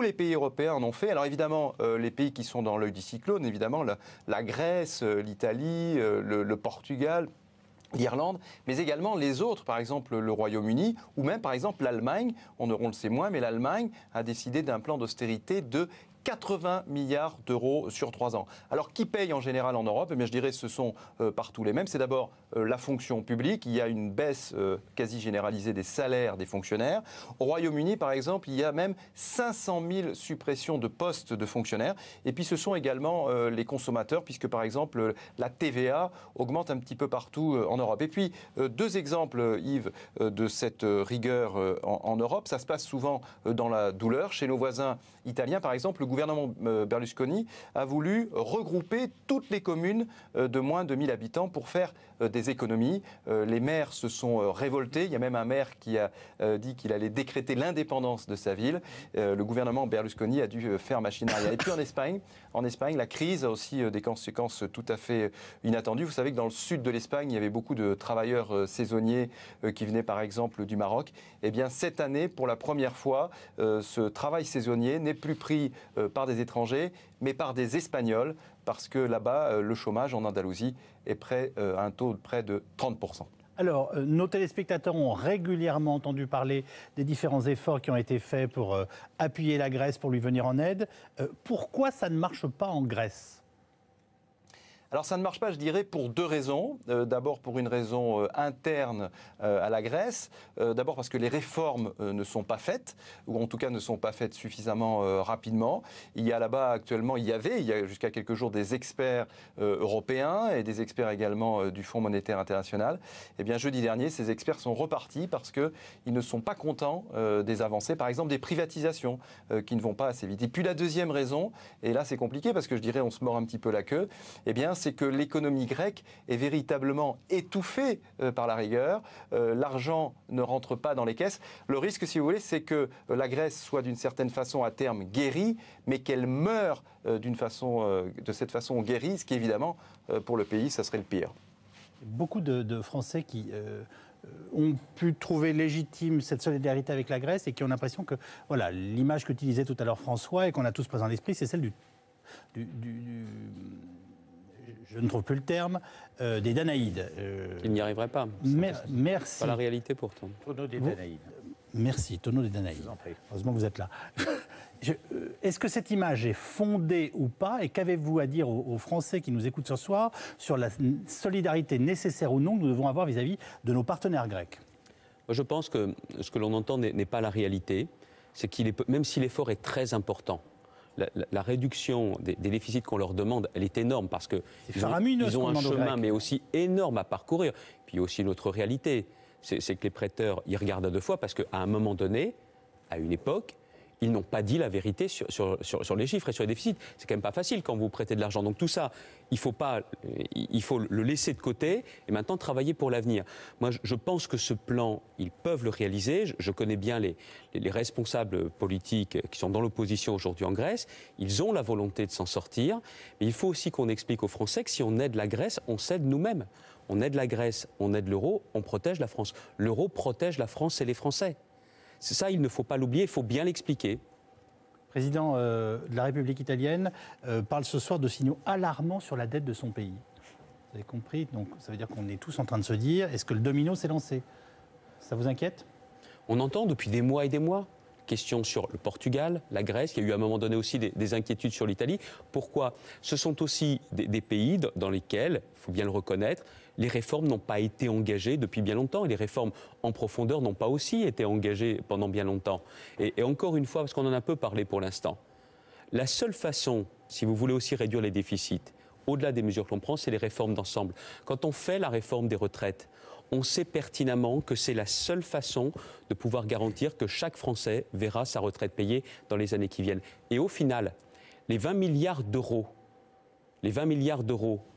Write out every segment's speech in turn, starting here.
les pays européens en ont fait. Alors évidemment, les pays qui sont dans l'œil du cyclone, évidemment, la Grèce, l'Italie, le Portugal, l'Irlande, mais également les autres, par exemple le Royaume-Uni, ou même par exemple l'Allemagne. On le sait moins, mais l'Allemagne a décidé d'un plan d'austérité de 80 milliards d'euros sur 3 ans. Alors, qui paye en général en Europe? Eh bien, je dirais que ce sont partout les mêmes. C'est d'abord la fonction publique. Il y a une baisse quasi généralisée des salaires des fonctionnaires. Au Royaume-Uni, par exemple, il y a même 500 000 suppressions de postes de fonctionnaires. Et puis, ce sont également les consommateurs, puisque, par exemple, la TVA augmente un petit peu partout en Europe. Et puis, 2 exemples, Yves, de cette rigueur en Europe. Ça se passe souvent dans la douleur. Chez nos voisins italiens, par exemple, le gouvernement Berlusconi a voulu regrouper toutes les communes de moins de 1000 habitants pour faire des économies. Les maires se sont révoltés. Il y a même un maire qui a dit qu'il allait décréter l'indépendance de sa ville. Le gouvernement Berlusconi a dû faire machine arrière. Et puis en Espagne, la crise a aussi des conséquences tout à fait inattendues. Vous savez que dans le sud de l'Espagne, il y avait beaucoup de travailleurs saisonniers qui venaient par exemple du Maroc. Eh bien, cette année, pour la première fois, ce travail saisonnier n'est plus pris par des étrangers, mais par des Espagnols, parce que là-bas, le chômage en Andalousie est à un taux de près de 30%. Alors, nos téléspectateurs ont régulièrement entendu parler des différents efforts qui ont été faits pour appuyer la Grèce, pour lui venir en aide. Pourquoi ça ne marche pas en Grèce ? Alors ça ne marche pas, je dirais, pour 2 raisons. D'abord pour une raison interne à la Grèce. D'abord parce que les réformes ne sont pas faites, ou en tout cas ne sont pas faites suffisamment rapidement. Il y a là-bas actuellement, il y a jusqu'à quelques jours des experts européens et des experts également du Fonds monétaire international. Eh bien jeudi dernier, ces experts sont repartis parce qu'ils ne sont pas contents des avancées, par exemple des privatisations qui ne vont pas assez vite. Et puis la deuxième raison, et là c'est compliqué parce que je dirais on se mord un petit peu la queue, eh bien c'est que l'économie grecque est véritablement étouffée par la rigueur. L'argent ne rentre pas dans les caisses. Le risque, si vous voulez, c'est que la Grèce soit d'une certaine façon à terme guérie, mais qu'elle meure de cette façon guérie, ce qui évidemment, pour le pays, ça serait le pire. Beaucoup de Français qui ont pu trouver légitime cette solidarité avec la Grèce et qui ont l'impression que, voilà, l'image qu'utilisait tout à l'heure François et qu'on a tous présent à l'esprit, c'est celle je ne trouve plus le terme, des Danaïdes. Il n'y arriverait pas. Merci. Pas la réalité pourtant. Tonneau des Danaïdes. Merci, Tonneau des Danaïdes. Heureusement que vous êtes là. Est-ce que cette image est fondée ou pas? Et qu'avez-vous à dire aux Français qui nous écoutent ce soir sur la solidarité nécessaire ou non que nous devons avoir vis-à-vis de nos partenaires grecs? Moi, je pense que ce que l'on entend n'est pas la réalité. C'est même si l'effort est très important, la réduction des déficits qu'on leur demande, elle est énorme parce qu'ils ont un chemin, mais aussi énorme à parcourir. Puis aussi une autre réalité, c'est que les prêteurs, ils regardent à 2 fois parce qu'à un moment donné, à une époque, ils n'ont pas dit la vérité sur les chiffres et sur les déficits. C'est quand même pas facile quand vous prêtez de l'argent. Donc tout ça, il faut le laisser de côté et maintenant travailler pour l'avenir. Moi, je pense que ce plan, ils peuvent le réaliser. Je connais bien les responsables politiques qui sont dans l'opposition aujourd'hui en Grèce. Ils ont la volonté de s'en sortir. Mais il faut aussi qu'on explique aux Français que si on aide la Grèce, on s'aide nous-mêmes. On aide la Grèce, on aide l'euro, on protège la France. L'euro protège la France et les Français. C'est ça, il ne faut pas l'oublier, il faut bien l'expliquer. Le président de la République italienne parle ce soir de signaux alarmants sur la dette de son pays. Vous avez compris? Donc ça veut dire qu'on est tous en train de se dire, est-ce que le domino s'est lancé? Ça vous inquiète? On entend depuis des mois et des mois questions sur le Portugal, la Grèce. Il y a eu à un moment donné aussi des inquiétudes sur l'Italie. Pourquoi? Ce sont aussi des pays dans lesquels, il faut bien le reconnaître, les réformes n'ont pas été engagées depuis bien longtemps et les réformes en profondeur n'ont pas aussi été engagées pendant bien longtemps. Et encore une fois, parce qu'on en a peu parlé pour l'instant, la seule façon, si vous voulez aussi réduire les déficits, au-delà des mesures que l'on prend, c'est les réformes d'ensemble. Quand on fait la réforme des retraites, on sait pertinemment que c'est la seule façon de pouvoir garantir que chaque Français verra sa retraite payée dans les années qui viennent. Et au final, les 20 milliards d'euros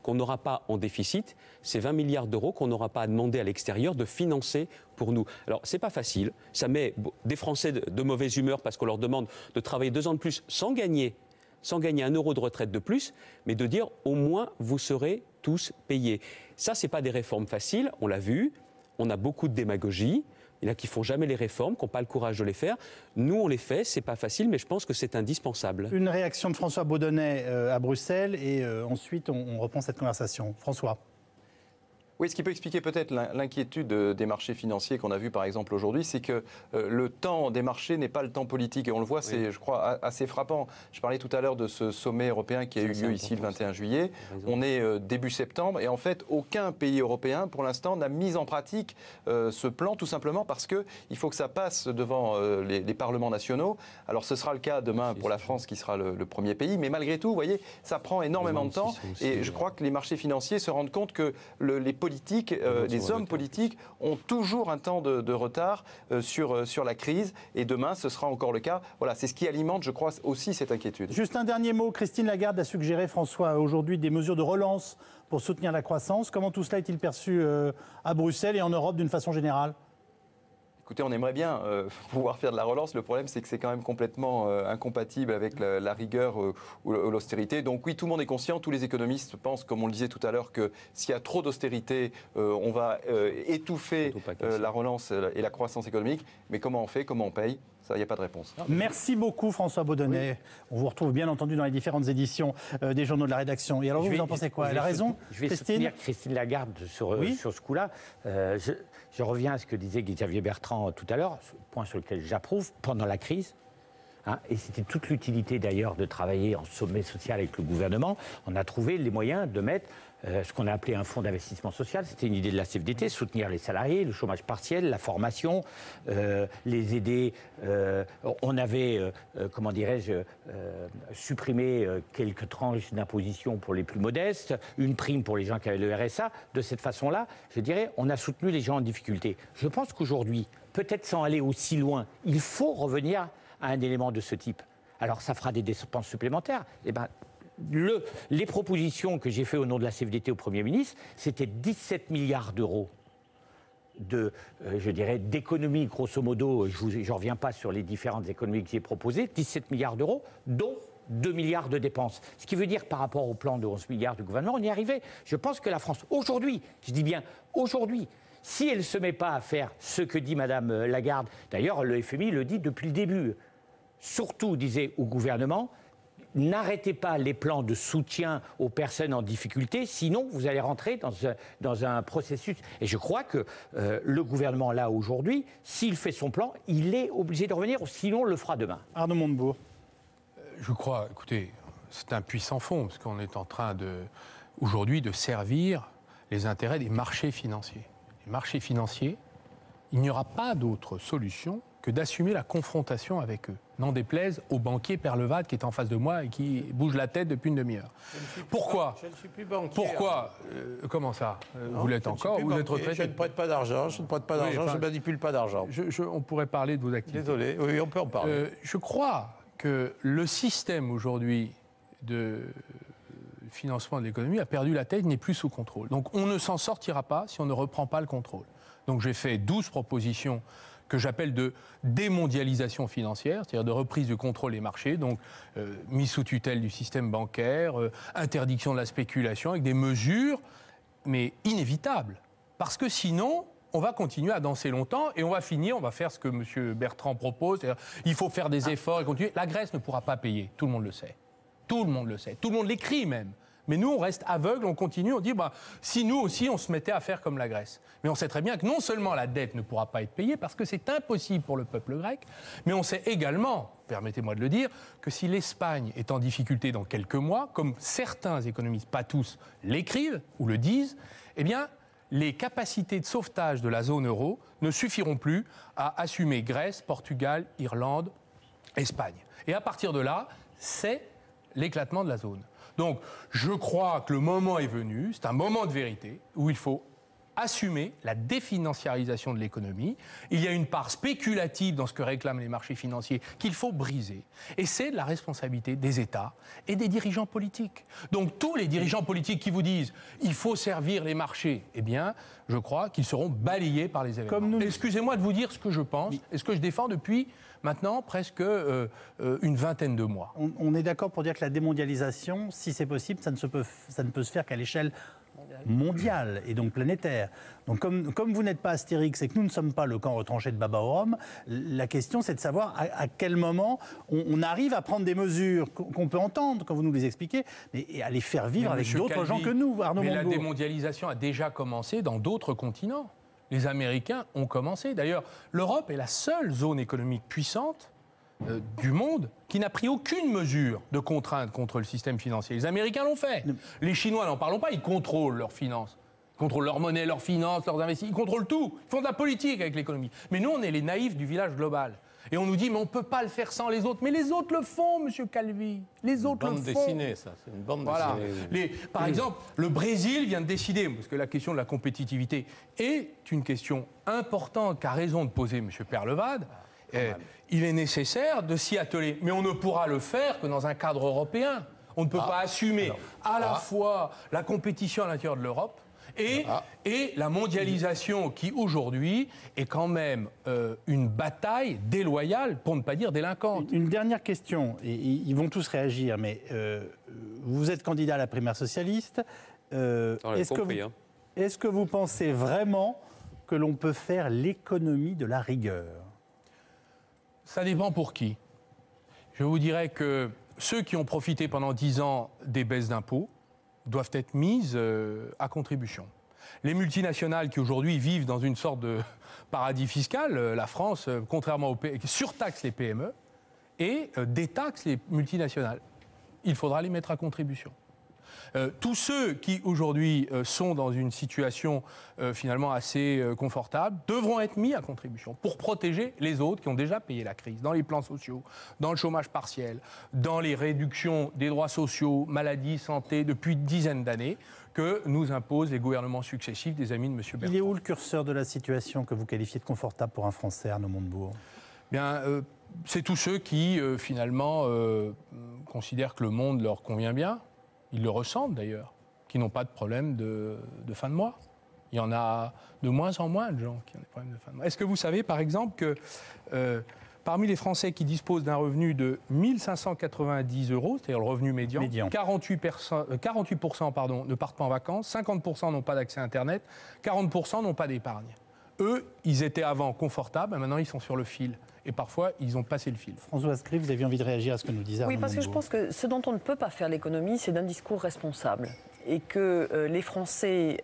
qu'on n'aura pas en déficit, c'est 20 milliards d'euros qu'on n'aura pas à demander à l'extérieur de financer pour nous. Alors, c'est pas facile. Ça met des Français de mauvaise humeur parce qu'on leur demande de travailler 2 ans de plus sans gagner 1 euro de retraite de plus, mais de dire au moins vous serez tous payés. Ça, c'est pas des réformes faciles, on l'a vu. On a beaucoup de démagogie Il y en a qui ne font jamais les réformes, qui n'ont pas le courage de les faire. Nous, on les fait, ce n'est pas facile, mais je pense que c'est indispensable. Une réaction de François Baudonnet à Bruxelles et ensuite on reprend cette conversation. François. Oui, ce qui peut expliquer peut-être l'inquiétude des marchés financiers qu'on a vu par exemple aujourd'hui, c'est que le temps des marchés n'est pas le temps politique. Et on le voit, c'est, je crois, assez frappant. Je parlais tout à l'heure de ce sommet européen qui a eu lieu ici le 21 juillet. On est début septembre et en fait, aucun pays européen, pour l'instant, n'a mis en pratique ce plan, tout simplement parce qu'il faut que ça passe devant les parlements nationaux. Alors ce sera le cas demain pour la France, qui sera le premier pays. Mais malgré tout, vous voyez, ça prend énormément de temps. Et je crois que les marchés financiers se rendent compte que les les hommes politiques ont toujours un temps de retard sur la crise et demain ce sera encore le cas. Voilà, c'est ce qui alimente, je crois, aussi cette inquiétude. Juste un dernier mot, Christine Lagarde a suggéré, François, aujourd'hui des mesures de relance pour soutenir la croissance. Comment tout cela est-il perçu à Bruxelles et en Europe d'une façon générale ? Écoutez, on aimerait bien pouvoir faire de la relance. Le problème, c'est que c'est quand même complètement incompatible avec la rigueur ou l'austérité. Donc oui, tout le monde est conscient, tous les économistes pensent, comme on le disait tout à l'heure, que s'il y a trop d'austérité, on va étouffer la relance et la croissance économique. Mais comment on fait, comment on paye ? Ça, il n'y a pas de réponse. Merci beaucoup François Baudonnet. Oui. On vous retrouve bien entendu dans les différentes éditions des journaux de la rédaction. Et alors vous en pensez quoi ? Elle a raison, Je vais soutenir Christine Lagarde sur ce coup-là. Je reviens à ce que disait Xavier Bertrand tout à l'heure, point sur lequel j'approuve, pendant la crise. Et c'était toute l'utilité d'ailleurs de travailler en sommet social avec le gouvernement. On a trouvé les moyens de mettre ce qu'on a appelé un fonds d'investissement social. C'était une idée de la CFDT, soutenir les salariés, le chômage partiel, la formation, les aider. On avait, comment dirais-je, supprimé quelques tranches d'imposition pour les plus modestes, une prime pour les gens qui avaient le RSA. De cette façon-là, je dirais, on a soutenu les gens en difficulté. Je pense qu'aujourd'hui, peut-être sans aller aussi loin, il faut revenir à un élément de ce type. Alors ça fera des dépenses supplémentaires. Eh ben, les propositions que j'ai faites au nom de la CFDT au Premier ministre, c'était 17 milliards d'euros je dirais, d'économies, grosso modo. Je ne reviens pas sur les différentes économies que j'ai proposées, 17 milliards d'euros, dont 2 milliards de dépenses. Ce qui veut dire que par rapport au plan de 11 milliards du gouvernement, on y est arrivé. Je pense que la France, aujourd'hui, je dis bien aujourd'hui, si elle ne se met pas à faire ce que dit Mme Lagarde, d'ailleurs le FMI le dit depuis le début, surtout, disait au gouvernement, n'arrêtez pas les plans de soutien aux personnes en difficulté, sinon vous allez rentrer dans un processus. Et je crois que le gouvernement, là, aujourd'hui, s'il fait son plan, il est obligé de revenir, sinon on le fera demain. Arnaud Montebourg. Je crois, écoutez, c'est un puissant fond, parce qu'on est en train, aujourd'hui, de servir les intérêts des marchés financiers. Les marchés financiers, il n'y aura pas d'autre solution que d'assumer la confrontation avec eux. N'en déplaise au banquier Perlevade qui est en face de moi et qui bouge la tête depuis une demi-heure. Pourquoi ? Je ne suis plus banquier. Pourquoi comment ça ? Vous l'êtes encore ? Vous êtes retraité ? Je ne prête pas d'argent, je ne manipule pas d'argent. On pourrait parler de vos activités. Désolé, oui, on peut en parler. Je crois que le système aujourd'hui de financement de l'économie a perdu la tête, n'est plus sous contrôle. Donc on ne s'en sortira pas si on ne reprend pas le contrôle. Donc j'ai fait 12 propositions que j'appelle de démondialisation financière, c'est-à-dire de reprise du contrôle des marchés, donc mise sous tutelle du système bancaire, interdiction de la spéculation, avec des mesures, mais inévitables. Parce que sinon, on va continuer à danser longtemps et on va finir, on va faire ce que M. Bertrand propose, c'est-à-dire il faut faire des efforts et continuer. La Grèce ne pourra pas payer, tout le monde le sait. Tout le monde le sait, tout le monde l'écrit même. Mais nous, on reste aveugle, on continue, on dit, si nous aussi, on se mettait à faire comme la Grèce. Mais on sait très bien que non seulement la dette ne pourra pas être payée, parce que c'est impossible pour le peuple grec, mais on sait également, permettez-moi de le dire, que si l'Espagne est en difficulté dans quelques mois, comme certains économistes, pas tous, l'écrivent ou le disent, eh bien, les capacités de sauvetage de la zone euro ne suffiront plus à assumer Grèce, Portugal, Irlande, Espagne. Et à partir de là, c'est l'éclatement de la zone. Donc, je crois que le moment est venu, c'est un moment de vérité, où il faut assumer la définanciarisation de l'économie. Il y a une part spéculative dans ce que réclament les marchés financiers qu'il faut briser. Et c'est de la responsabilité des États et des dirigeants politiques. Donc, tous les dirigeants politiques qui vous disent « il faut servir les marchés », eh bien, je crois qu'ils seront balayés par les événements. Excusez-moi de vous dire ce que je pense et ce que je défends depuis maintenant presque une vingtaine de mois. On est d'accord pour dire que la démondialisation, si c'est possible, ça ne peut se faire qu'à l'échelle mondial et donc planétaire. Donc comme vous n'êtes pas Astérix et que nous ne sommes pas le camp retranché de Baba au Rhum, la question c'est de savoir à quel moment on arrive à prendre des mesures qu'on peut entendre quand vous nous les expliquez, mais à les faire vivre avec d'autres gens que nous, Arnaud Montebourg. Mais la démondialisation a déjà commencé dans d'autres continents. Les Américains ont commencé. D'ailleurs, l'Europe est la seule zone économique puissante du monde qui n'a pris aucune mesure de contrainte contre le système financier. Les Américains l'ont fait. Les Chinois, n'en parlons pas, ils contrôlent leurs finances. Ils contrôlent leur monnaie, leurs finances, leurs investissements. Ils contrôlent tout. Ils font de la politique avec l'économie. Mais nous, on est les naïfs du village global. Et on nous dit, mais on ne peut pas le faire sans les autres. Mais les autres le font, monsieur Calvi. Les autres le font. C'est une bande dessinée, ça. C'est une bande dessinée. Par exemple, le Brésil vient de décider, parce que la question de la compétitivité est une question importante qu'a raison de poser monsieur Perlevade. Il est nécessaire de s'y atteler. Mais on ne pourra le faire que dans un cadre européen. On ne peut pas assumer à la fois la compétition à l'intérieur de l'Europe et la mondialisation qui, aujourd'hui, est quand même une bataille déloyale, pour ne pas dire délinquante. Une dernière question, et ils vont tous réagir, mais vous êtes candidat à la primaire socialiste. Est-ce que vous pensez vraiment que l'on peut faire l'économie de la rigueur ? Ça dépend pour qui. Je vous dirais que ceux qui ont profité pendant 10 ans des baisses d'impôts doivent être mises à contribution. Les multinationales qui aujourd'hui vivent dans une sorte de paradis fiscal, la France, contrairement aux pays, surtaxe les PME et détaxe les multinationales. Il faudra les mettre à contribution. Tous ceux qui aujourd'hui sont dans une situation finalement assez confortable devront être mis à contribution pour protéger les autres qui ont déjà payé la crise, dans les plans sociaux, dans le chômage partiel, dans les réductions des droits sociaux, maladie, santé, depuis une dizaine d'années, que nous imposent les gouvernements successifs des amis de M. Bertrand. Il est où le curseur de la situation que vous qualifiez de confortable pour un Français, Arnaud Montebourg ? Bien, c'est tous ceux qui finalement considèrent que le monde leur convient bien. Ils le ressentent d'ailleurs, qui n'ont pas de problème de fin de mois. Il y en a de moins en moins de gens qui ont des problèmes de fin de mois. Est-ce que vous savez, par exemple, que parmi les Français qui disposent d'un revenu de 1 590 €, c'est-à-dire le revenu médian. 48% ne partent pas en vacances, 50% n'ont pas d'accès à Internet, 40% n'ont pas d'épargne. Eux, ils étaient avant confortables, maintenant ils sont sur le fil. Et parfois, ils ont passé le fil. Françoise Crive, vous aviez envie de réagir à ce que nous disait Arnaud Montebourg. Oui, parce que je pense que ce dont on ne peut pas faire l'économie, c'est d'un discours responsable. Et que les Français,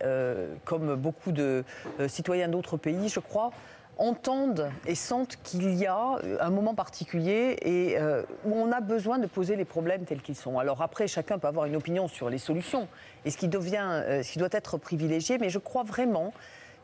comme beaucoup de citoyens d'autres pays, je crois, entendent et sentent qu'il y a un moment particulier et où on a besoin de poser les problèmes tels qu'ils sont. Alors après, chacun peut avoir une opinion sur les solutions et ce qui doit être privilégié, mais je crois vraiment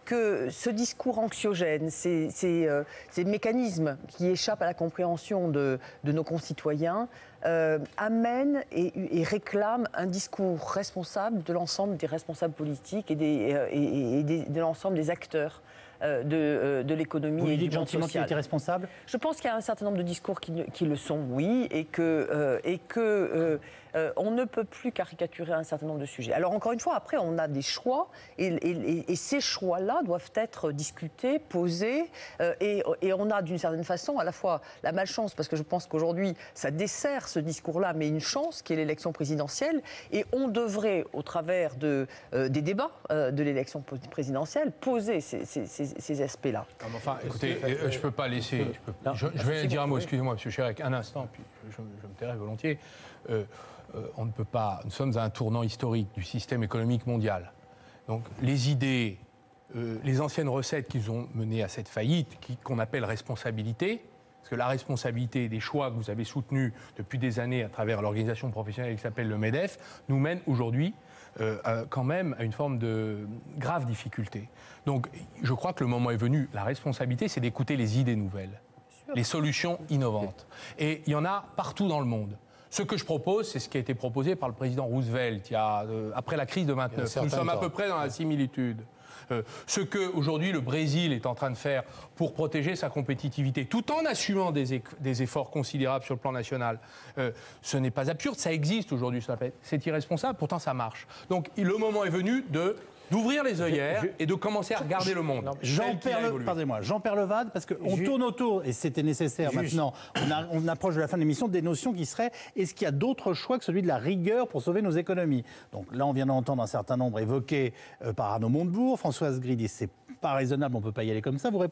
que ce discours anxiogène, ces mécanismes qui échappent à la compréhension de nos concitoyens, amènent et réclament un discours responsable de l'ensemble des responsables politiques et de l'ensemme des acteurs de l'économie et du monde social. Qu'il était responsable ? Je pense qu'il y a un certain nombre de discours qui le sont, oui, et que on ne peut plus caricaturer un certain nombre de sujets. Alors encore une fois, après, on a des choix, et ces choix-là doivent être discutés, posés, et on a d'une certaine façon à la fois la malchance, parce que je pense qu'aujourd'hui, ça dessert ce discours-là, mais une chance qui est l'élection présidentielle, et on devrait, au travers des débats de l'élection présidentielle, poser ces aspects-là. Enfin, écoutez, je ne peux pas laisser... Je vais dire un mot, excusez-moi, M. Chérec, un instant, puis je me tairai volontiers. On ne peut pas... Nous sommes à un tournant historique du système économique mondial. Donc, les idées, les anciennes recettes qui ont mené à cette faillite, qu'on appelle responsabilité, parce que la responsabilité des choix que vous avez soutenus depuis des années à travers l'organisation professionnelle qui s'appelle le MEDEF, nous mène aujourd'hui quand même à une forme de grave difficulté. Donc, je crois que le moment est venu. La responsabilité, c'est d'écouter les idées nouvelles, les solutions innovantes. Et il y en a partout dans le monde. Ce que je propose, c'est ce qui a été proposé par le président Roosevelt après la crise de 29. Nous sommes à peu près dans la similitude. Ce que aujourd'hui le Brésil est en train de faire pour protéger sa compétitivité, tout en assumant des efforts considérables sur le plan national, ce n'est pas absurde, ça existe aujourd'hui, c'est irresponsable, pourtant ça marche. Donc le moment est venu de d'ouvrir les œillères et de commencer à regarder le monde. Jean-Pierre Levade, parce qu'on tourne autour, et c'était nécessaire maintenant, on approche de la fin de l'émission, des notions qui seraient, est-ce qu'il y a d'autres choix que celui de la rigueur pour sauver nos économies? Donc là, on vient d'entendre un certain nombre évoqués par Arnaud Montebourg. Françoise Gris dit c'est pas raisonnable, on ne peut pas y aller comme ça. Vous répondez